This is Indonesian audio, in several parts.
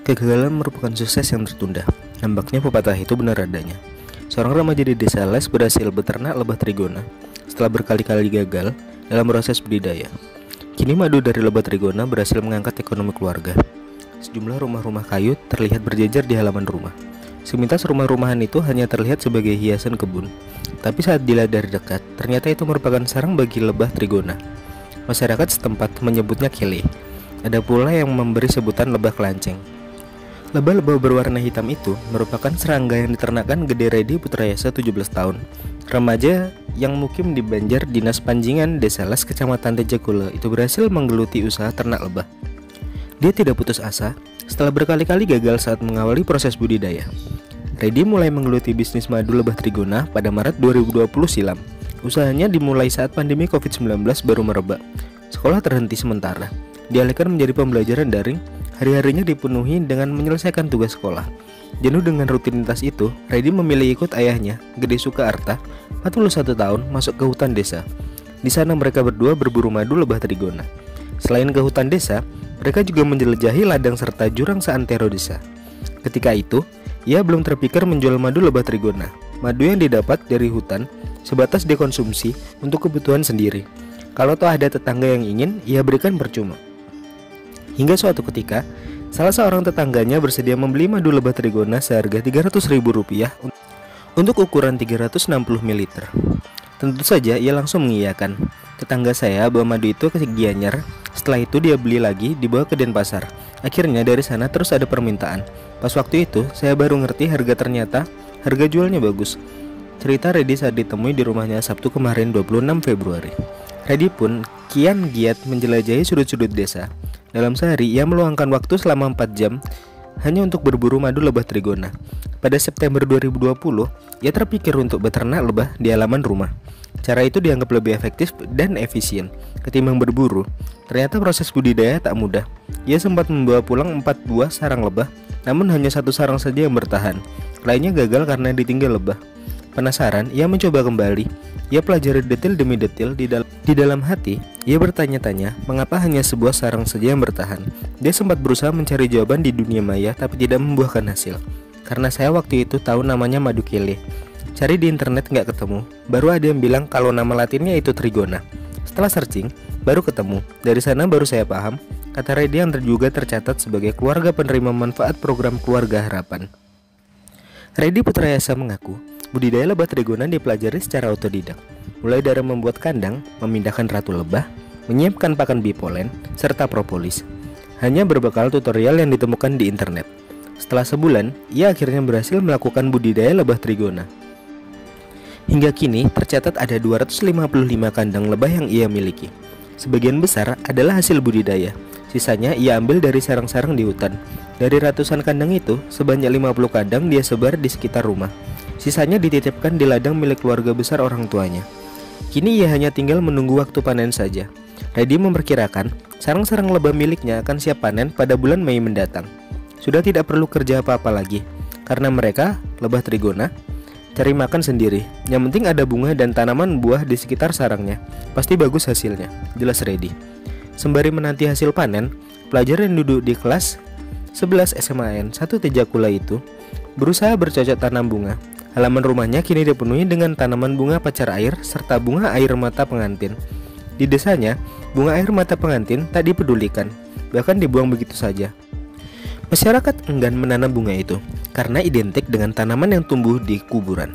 Kegagalan merupakan sukses yang tertunda. Nampaknya pepatah itu benar adanya. Seorang remaja di desa Les berhasil beternak lebah trigona setelah berkali-kali gagal dalam proses budidaya. Kini madu dari lebah trigona berhasil mengangkat ekonomi keluarga. Sejumlah rumah-rumah kayu terlihat berjejer di halaman rumah. Sepintas rumah-rumahan itu hanya terlihat sebagai hiasan kebun. Tapi saat dilihat dari dekat, ternyata itu merupakan sarang bagi lebah trigona. Masyarakat setempat menyebutnya kele. Ada pula yang memberi sebutan lebah kelanceng. Lebah-lebah berwarna hitam itu merupakan serangga yang diternakan Gede Redi Putrayasa 17 tahun, remaja yang mukim di Banjar Dinas Panjingan, Desa Les, Kecamatan Tejakula itu berhasil menggeluti usaha ternak lebah. Dia tidak putus asa setelah berkali-kali gagal saat mengawali proses budidaya. Redi mulai menggeluti bisnis madu lebah trigona pada Maret 2020 silam. Usahanya dimulai saat pandemi COVID-19 baru merebak. Sekolah terhenti sementara, dialihkan menjadi pembelajaran daring. Hari-harinya dipenuhi dengan menyelesaikan tugas sekolah. Jenuh dengan rutinitas itu, Redi memilih ikut ayahnya, Gede Sukaarta, 41 tahun, masuk ke hutan desa. Di sana mereka berdua berburu madu lebah trigona. Selain ke hutan desa, mereka juga menjelajahi ladang serta jurang seantero desa. Ketika itu, ia belum terpikir menjual madu lebah trigona. Madu yang didapat dari hutan sebatas dikonsumsi untuk kebutuhan sendiri. Kalau toh ada tetangga yang ingin, ia berikan percuma. Hingga suatu ketika, salah seorang tetangganya bersedia membeli madu lebah trigona seharga Rp300.000 untuk ukuran 360 ml. Tentu saja ia langsung mengiyakan. Tetangga saya bawa madu itu ke Gianyar. Setelah itu dia beli lagi, dibawa ke Denpasar. Akhirnya dari sana terus ada permintaan. Pas waktu itu saya baru ngerti harga jualnya bagus. Cerita Redi saat ditemui di rumahnya Sabtu kemarin 26 Februari. Redi pun kian giat menjelajahi sudut-sudut desa. Dalam sehari, ia meluangkan waktu selama 4 jam hanya untuk berburu madu lebah trigona. Pada September 2020, ia terpikir untuk beternak lebah di halaman rumah. Cara itu dianggap lebih efektif dan efisien ketimbang berburu. Ternyata proses budidaya tak mudah. Ia sempat membawa pulang 4 buah sarang lebah, namun hanya 1 sarang saja yang bertahan. Lainnya gagal karena ditinggal lebah. Penasaran, ia mencoba kembali. Ia pelajari detail demi detail. Di dalam hati, ia bertanya-tanya mengapa hanya sebuah sarang saja yang bertahan. Dia sempat berusaha mencari jawaban di dunia maya tapi tidak membuahkan hasil. Karena saya waktu itu tahu namanya madu kele. Cari di internet nggak ketemu. Baru ada yang bilang kalau nama latinnya itu trigona. Setelah searching, baru ketemu. Dari sana baru saya paham, kata Redi yang juga tercatat sebagai keluarga penerima manfaat program Keluarga Harapan. Redi Putrayasa mengaku, budidaya lebah trigona dipelajari secara otodidak, mulai dari membuat kandang, memindahkan ratu lebah, menyiapkan pakan bipolen, serta propolis. Hanya berbekal tutorial yang ditemukan di internet. Setelah sebulan, ia akhirnya berhasil melakukan budidaya lebah trigona. Hingga kini tercatat ada 255 kandang lebah yang ia miliki. Sebagian besar adalah hasil budidaya. Sisanya ia ambil dari sarang-sarang di hutan. Dari ratusan kandang itu, sebanyak 50 kandang dia sebar di sekitar rumah. Sisanya dititipkan di ladang milik keluarga besar orang tuanya. Kini ia hanya tinggal menunggu waktu panen saja. Redi memperkirakan sarang-sarang lebah miliknya akan siap panen pada bulan Mei mendatang. Sudah tidak perlu kerja apa-apa lagi, karena mereka, lebah trigona, cari makan sendiri. Yang penting ada bunga dan tanaman buah di sekitar sarangnya. Pasti bagus hasilnya, jelas Redi. Sembari menanti hasil panen, pelajar yang duduk di kelas 11 SMAN 1 Tejakula itu berusaha bercocok tanam bunga. Halaman rumahnya kini dipenuhi dengan tanaman bunga pacar air serta bunga air mata pengantin. Di desanya, bunga air mata pengantin tak dipedulikan, bahkan dibuang begitu saja. Masyarakat enggan menanam bunga itu karena identik dengan tanaman yang tumbuh di kuburan.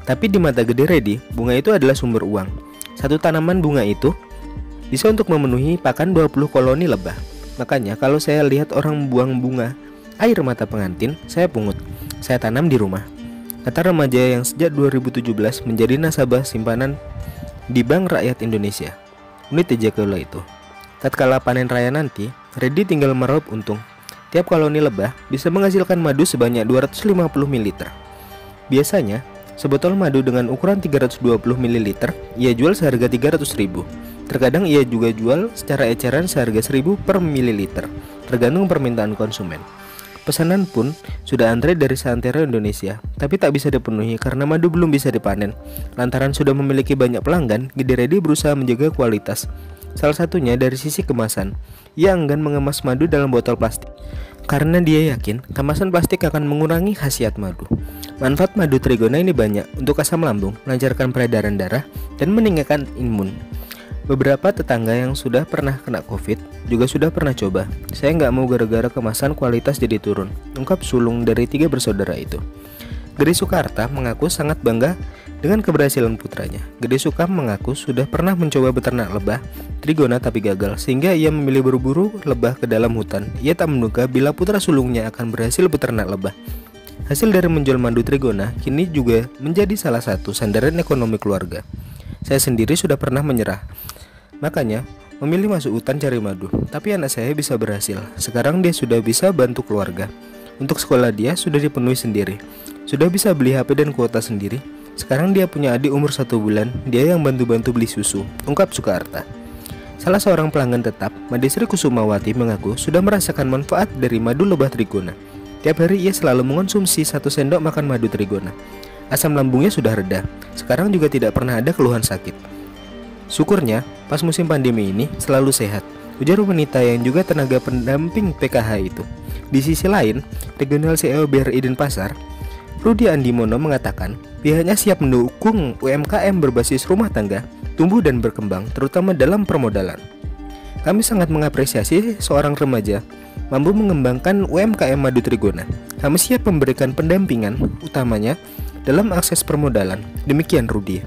Tapi di mata Gede Redi, bunga itu adalah sumber uang. Satu tanaman bunga itu bisa untuk memenuhi pakan 20 koloni lebah. Makanya kalau saya lihat orang buang bunga air mata pengantin, saya pungut. Saya tanam di rumah, kata remaja yang sejak 2017 menjadi nasabah simpanan di Bank Rakyat Indonesia, unit Tejakula itu. Tatkala panen raya nanti, Redi tinggal meraup untung. Tiap koloni lebah bisa menghasilkan madu sebanyak 250 ml. Biasanya, sebotol madu dengan ukuran 320 ml ia jual seharga Rp300.000. Terkadang ia juga jual secara eceran seharga Rp1.000 per mililiter, tergantung permintaan konsumen. Pesanan pun sudah antre dari seantero Indonesia, tapi tak bisa dipenuhi karena madu belum bisa dipanen. Lantaran sudah memiliki banyak pelanggan, Gede Redi berusaha menjaga kualitas. Salah satunya dari sisi kemasan. Ia enggan mengemas madu dalam botol plastik. karena dia yakin kemasan plastik akan mengurangi khasiat madu. Manfaat madu trigona ini banyak untuk asam lambung, melancarkan peredaran darah, dan meningkatkan imun. Beberapa tetangga yang sudah pernah kena COVID juga sudah pernah coba. Saya nggak mau gara-gara kemasan kualitas jadi turun, ungkap sulung dari 3 bersaudara itu. Gede Sukarta mengaku sangat bangga dengan keberhasilan putranya. Gede Sukam mengaku sudah pernah mencoba beternak lebah trigona tapi gagal, sehingga ia memilih berburu lebah ke dalam hutan. Ia tak menduga bila putra sulungnya akan berhasil beternak lebah. Hasil dari menjual madu trigona kini juga menjadi salah satu sandaran ekonomi keluarga. Saya sendiri sudah pernah menyerah, makanya memilih masuk hutan cari madu. Tapi anak saya bisa berhasil. Sekarang dia sudah bisa bantu keluarga. Untuk sekolah dia sudah dipenuhi sendiri, sudah bisa beli HP dan kuota sendiri. Sekarang dia punya adik umur 1 bulan, dia yang bantu-bantu beli susu, ungkap Sukarta. Salah seorang pelanggan tetap, Madisri Kusumawati, mengaku sudah merasakan manfaat dari madu lebah trigona. Tiap hari ia selalu mengonsumsi 1 sendok makan madu trigona. Asam lambungnya sudah reda. Sekarang juga tidak pernah ada keluhan sakit. Syukurnya, pas musim pandemi ini selalu sehat, ujar wanita yang juga tenaga pendamping PKH itu. Di sisi lain, Regional CEO BRI Denpasar, Rudi Andimono, mengatakan pihaknya siap mendukung UMKM berbasis rumah tangga tumbuh dan berkembang, terutama dalam permodalan. Kami sangat mengapresiasi seorang remaja mampu mengembangkan UMKM madu trigona. Kami siap memberikan pendampingan utamanya dalam akses permodalan. Demikian Rudi.